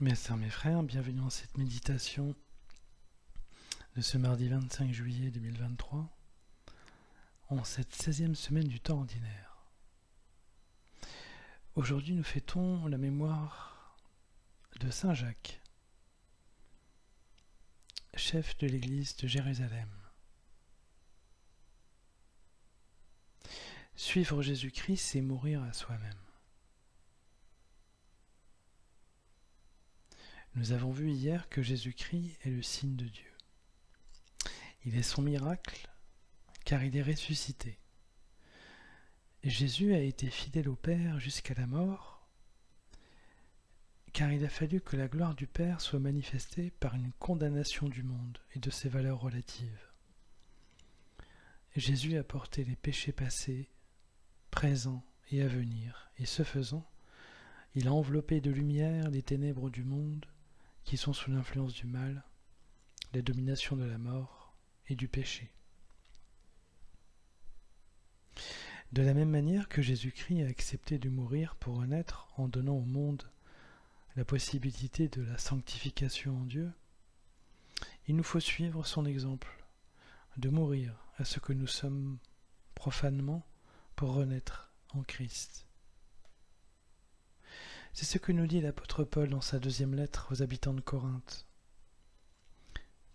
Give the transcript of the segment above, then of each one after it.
Mes sœurs, mes frères, bienvenue dans cette méditation de ce mardi 25 juillet 2023, en cette 16e semaine du temps ordinaire. Aujourd'hui, nous fêtons la mémoire de Saint Jacques, chef de l'église de Jérusalem. Suivre Jésus-Christ, c'est mourir à soi-même. Nous avons vu hier que Jésus-Christ est le signe de Dieu. Il est son miracle, car il est ressuscité. Jésus a été fidèle au Père jusqu'à la mort, car il a fallu que la gloire du Père soit manifestée par une condamnation du monde et de ses valeurs relatives. Jésus a porté les péchés passés, présents et à venir, et ce faisant, il a enveloppé de lumière les ténèbres du monde qui sont sous l'influence du mal, la domination de la mort et du péché. De la même manière que Jésus-Christ a accepté de mourir pour renaître en donnant au monde la possibilité de la sanctification en Dieu, il nous faut suivre son exemple, de mourir à ce que nous sommes profanement pour renaître en Christ. C'est ce que nous dit l'apôtre Paul dans sa 2e lettre aux habitants de Corinthe.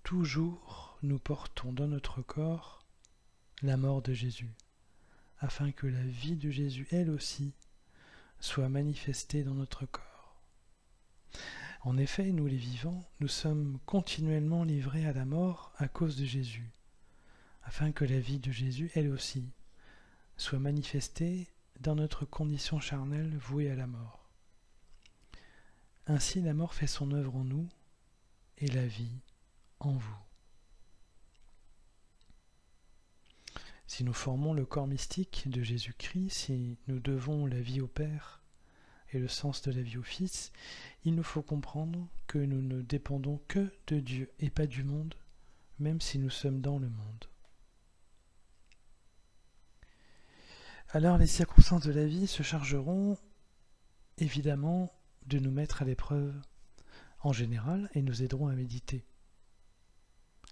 Toujours nous portons dans notre corps la mort de Jésus, afin que la vie de Jésus, elle aussi, soit manifestée dans notre corps. En effet, nous les vivants, nous sommes continuellement livrés à la mort à cause de Jésus, afin que la vie de Jésus, elle aussi, soit manifestée dans notre condition charnelle vouée à la mort. Ainsi, la mort fait son œuvre en nous et la vie en vous. Si nous formons le corps mystique de Jésus-Christ, si nous devons la vie au Père et le sens de la vie au Fils, il nous faut comprendre que nous ne dépendons que de Dieu et pas du monde, même si nous sommes dans le monde. Alors les circonstances de la vie se chargeront évidemment de nous mettre à l'épreuve en général et nous aideront à méditer.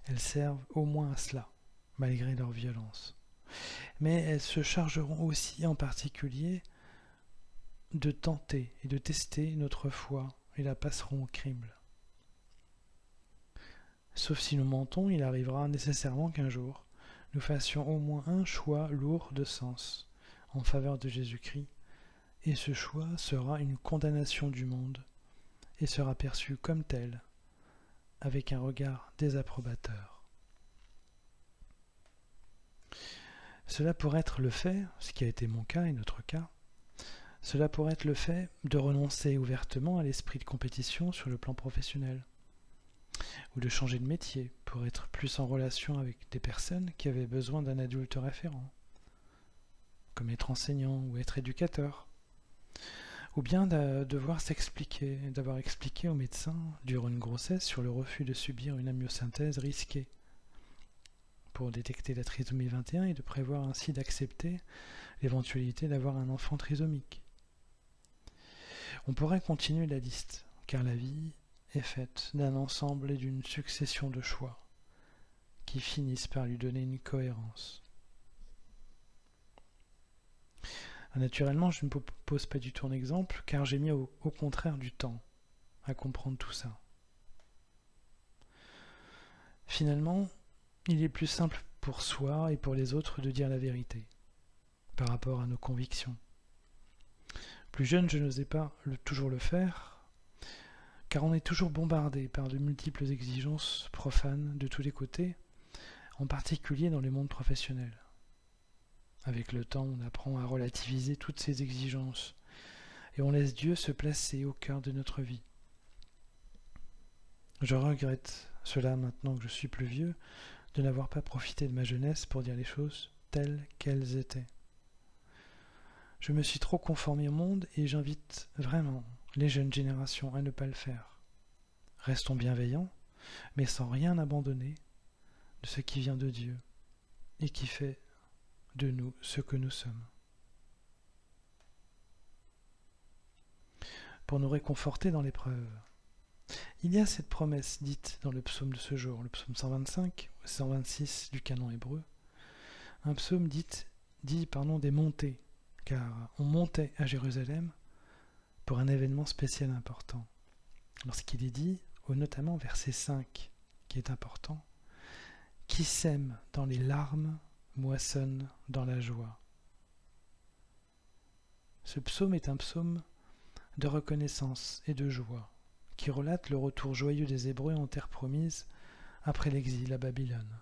Elles servent au moins à cela, malgré leur violence. Mais elles se chargeront aussi en particulier de tenter et de tester notre foi et la passeront au crible. Sauf si nous mentons, il arrivera nécessairement qu'un jour, nous fassions au moins un choix lourd de sens en faveur de Jésus-Christ, et ce choix sera une condamnation du monde et sera perçu comme tel, avec un regard désapprobateur. Cela pourrait être le fait, ce qui a été mon cas et notre cas, cela pourrait être le fait de renoncer ouvertement à l'esprit de compétition sur le plan professionnel, ou de changer de métier pour être plus en relation avec des personnes qui avaient besoin d'un adulte référent, comme être enseignant ou être éducateur, ou bien d'avoir expliqué au médecin durant une grossesse sur le refus de subir une amniosynthèse risquée pour détecter la trisomie 21 et de prévoir ainsi d'accepter l'éventualité d'avoir un enfant trisomique. On pourrait continuer la liste, car la vie est faite d'un ensemble et d'une succession de choix qui finissent par lui donner une cohérence. Naturellement, je ne pose pas du tout un exemple, car j'ai mis au contraire du temps à comprendre tout ça. Finalement, il est plus simple pour soi et pour les autres de dire la vérité par rapport à nos convictions. Plus jeune, je n'osais pas toujours le faire, car on est toujours bombardé par de multiples exigences profanes de tous les côtés, en particulier dans le monde professionnel. Avec le temps, on apprend à relativiser toutes ces exigences et on laisse Dieu se placer au cœur de notre vie. Je regrette cela maintenant que je suis plus vieux, de n'avoir pas profité de ma jeunesse pour dire les choses telles qu'elles étaient. Je me suis trop conformé au monde et j'invite vraiment les jeunes générations à ne pas le faire. Restons bienveillants, mais sans rien abandonner de ce qui vient de Dieu et qui fait de nous ce que nous sommes. Pour nous réconforter dans l'épreuve, Il y a cette promesse dite dans le psaume de ce jour, le psaume 125, 126 du canon hébreu, un psaume dit des montées, car on montait à Jérusalem pour un événement spécial important. Lorsqu'il est dit, notamment verset 5, qui est important, « Qui sème dans les larmes moissonne dans la joie ». Ce psaume est un psaume de reconnaissance et de joie, qui relate le retour joyeux des Hébreux en terre promise après l'exil à Babylone.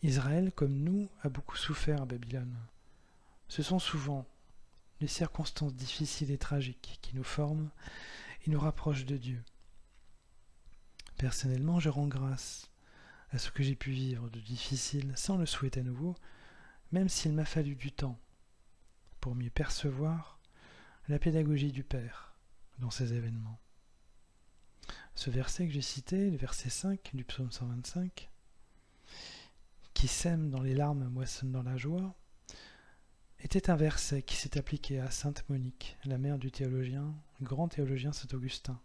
Israël, comme nous, a beaucoup souffert à Babylone. Ce sont souvent les circonstances difficiles et tragiques qui nous forment et nous rapprochent de Dieu. Personnellement, je rends grâce à ce que j'ai pu vivre de difficile sans le souhaiter à nouveau, même s'il m'a fallu du temps pour mieux percevoir la pédagogie du Père dans ces événements. Ce verset que j'ai cité, le verset 5 du psaume 125, « Qui sème dans les larmes moissonne dans la joie », était un verset qui s'est appliqué à sainte Monique, la mère du grand théologien saint Augustin,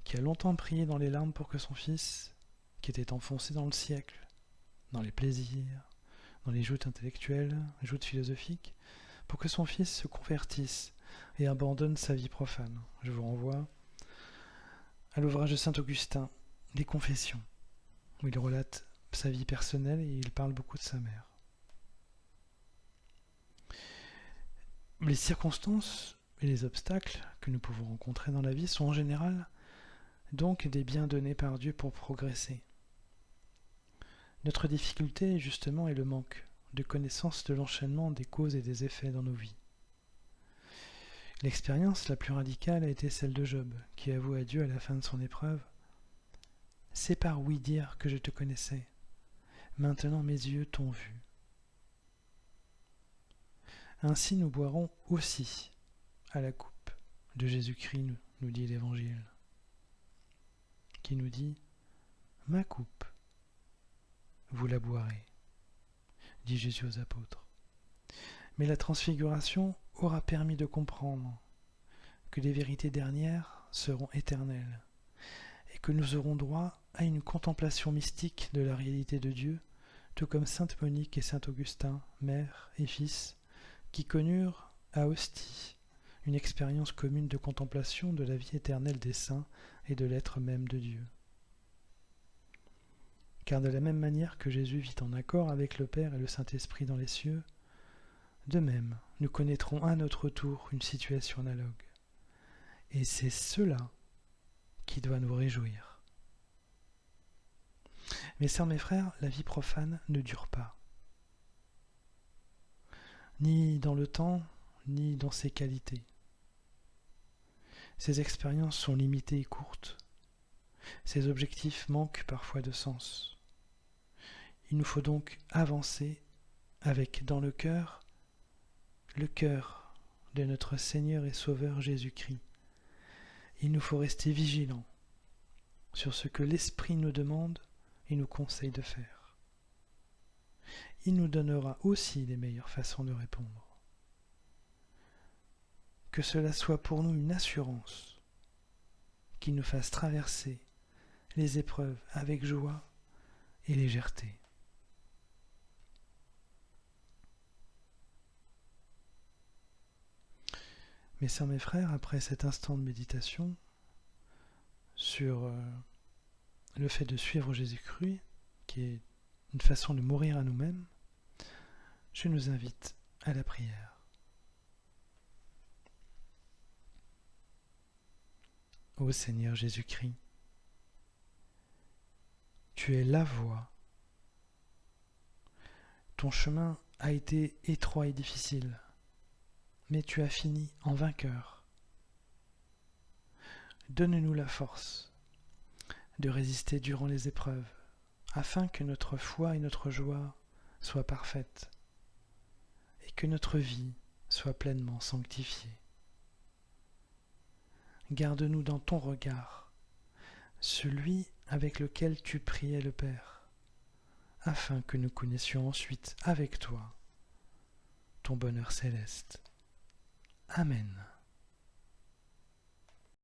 qui a longtemps prié dans les larmes pour que son fils, qui était enfoncé dans le siècle, dans les plaisirs, dans les joutes intellectuelles, les joutes philosophiques, pour que son fils se convertisse et abandonne sa vie profane. Je vous renvoie à l'ouvrage de saint Augustin, Les Confessions, où il relate sa vie personnelle et il parle beaucoup de sa mère. Les circonstances et les obstacles que nous pouvons rencontrer dans la vie sont en général donc des biens donnés par Dieu pour progresser. Notre difficulté, justement, est le manque de connaissance de l'enchaînement des causes et des effets dans nos vies. L'expérience la plus radicale a été celle de Job, qui avoue à Dieu à la fin de son épreuve « C'est par oui dire que je te connaissais. Maintenant mes yeux t'ont vu. » Ainsi nous boirons aussi à la coupe de Jésus-Christ, nous dit l'Évangile, qui nous dit « Ma coupe, vous la boirez », dit Jésus aux apôtres. Mais la transfiguration aura permis de comprendre que les vérités dernières seront éternelles et que nous aurons droit à une contemplation mystique de la réalité de Dieu, tout comme sainte Monique et saint Augustin, mère et fils, qui connurent à Ostie une expérience commune de contemplation de la vie éternelle des saints et de l'être même de Dieu. Car de la même manière que Jésus vit en accord avec le Père et le Saint-Esprit dans les cieux, de même, nous connaîtrons à notre tour une situation analogue. Et c'est cela qui doit nous réjouir. Mes sœurs, mes frères, la vie profane ne dure pas. Ni dans le temps, ni dans ses qualités. Ces expériences sont limitées et courtes. Ces objectifs manquent parfois de sens. Il nous faut donc avancer avec dans le cœur de notre Seigneur et Sauveur Jésus-Christ. Il nous faut rester vigilants sur ce que l'Esprit nous demande et nous conseille de faire. Il nous donnera aussi les meilleures façons de répondre. Que cela soit pour nous une assurance qui nous fasse traverser les épreuves avec joie et légèreté. Mes sœurs, mes frères, après cet instant de méditation sur le fait de suivre Jésus-Christ, qui est une façon de mourir à nous-mêmes, je nous invite à la prière. Ô Seigneur Jésus-Christ, tu es la voie. Ton chemin a été étroit et difficile, mais tu as fini en vainqueur. Donne-nous la force de résister durant les épreuves, afin que notre foi et notre joie soient parfaites, et que notre vie soit pleinement sanctifiée. Garde-nous dans ton regard, celui avec lequel tu priais le Père, afin que nous connaissions ensuite avec toi ton bonheur céleste. Amen.